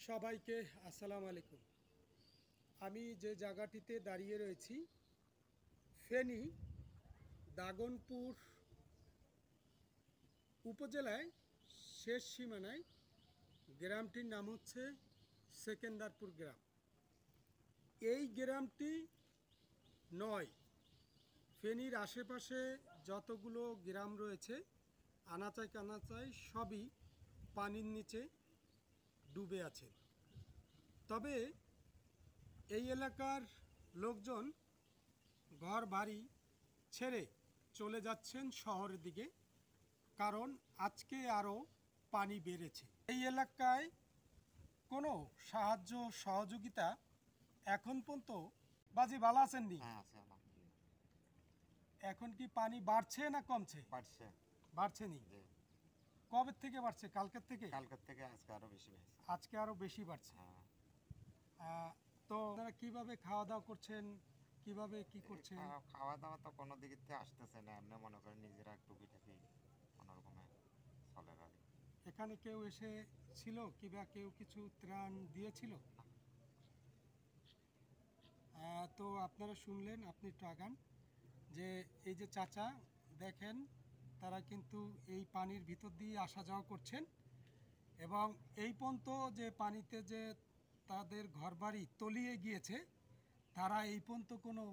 সবাইকে আসসালামু আলাইকুম। আমি যে জায়গাটিতে দাঁড়িয়ে রয়েছি ফেনী দাগনপুর উপজেলায় শেষ সীমানায়, গ্রামটির নাম হচ্ছে সেকেন্দারপুর গ্রাম। এই গ্রামটি নয়, ফেনীর আশেপাশে যতগুলো গ্রাম রয়েছে আনাচায় কানাচায় সবই পানির নিচে ডুবে আছে। তবে এই এলাকার লোকজন ঘর বাড়ি ছেড়ে চলে যাচ্ছেন শহরের দিকে, কারণ আজকে আরও পানি বেড়েছে। এই এলাকায় কোনো সাহায্য সহযোগিতা এখন পর্যন্ত বাজি ভালো আছেন নি? এখন কি পানি বাড়ছে না কমছে? বাড়ছে নি। কবে থেকে বাড়ছে? কালকের থেকে আজকে আরো বেশি বাড়ছে। তো আপনারা কিভাবে খাওয়া দাওয়া করছেন, কিভাবে কি করছেন? খাওয়া দাওয়া তো কোনো দিক থেকে আসতেছে না, এমনি মনে করেন নিজেরা টুকিটাকি কোনো রকমে চলে গেল। এখানে কেউ এসে ছিল কিংবা কেউ কিছু ত্রাণ দিয়েছিল? তো আপনারা শুনলেন, আপনি একটু আগান, যে এই যে চাচা দেখেন তারা কিন্তু এই পানির ভিতর দিয়ে আসা যাওয়া করছেন, এবং এই পর্যন্ত যে পানিতে যে তাদের ঘরবাড়ি তলিয়ে গিয়েছে তারা এই পর্যন্ত কোনো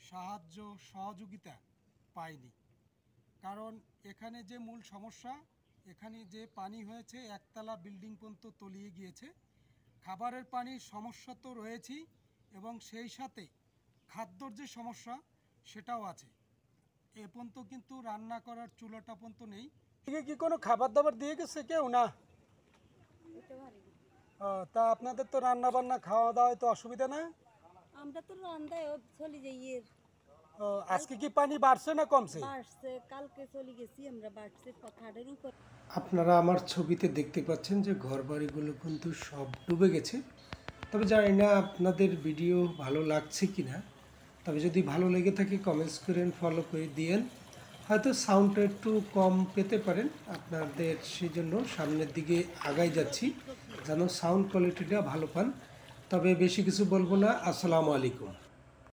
সাহায্য সহযোগিতা পায়নি। কারণ এখানে যে মূল সমস্যা, এখানে যে পানি হয়েছে একতলা বিল্ডিং পর্যন্ত তলিয়ে গিয়েছে। খাবারের পানির সমস্যা তো রয়েছেই, এবং সেই সাথে খাদ্যর যে সমস্যা সেটাও আছে। এ পর্যন্ত কিন্তু রান্না করার চুলাটা পর্যন্ত নেই। কি কোনো খাবার দাবার দিয়ে গেছে কেউ? না। তা আপনাদের তো রান্না বান্না খাওয়া দাওয়ায় তো অসুবিধা না? আমরা তো রান্দায় চলে যাই। আজকে কি পানি বাড়ছে না কমছে? বাড়ছে, কালকে চলে গেছি আমরা, বাড়ছে খাটের উপর। আপনারা আমার ছবিতে দেখতে পাচ্ছেন যে ঘরবাড়িগুলো কিন্তু সব ডুবে গেছে। তবে জানি না আপনাদের ভিডিও ভালো লাগছে কি না, তবে যদি ভালো লেগে থাকে কমেন্টস করেন, ফলো করে দিয়েন। হয়তো সাউন্ডটা একটু কম পেতে পারেন আপনাদের, সেই জন্য সামনের দিকে আগাই যাচ্ছি যেন সাউন্ড কোয়ালিটিটা ভালো পান। তবে বেশি কিছু বলবো না। আসসালামু আলাইকুম।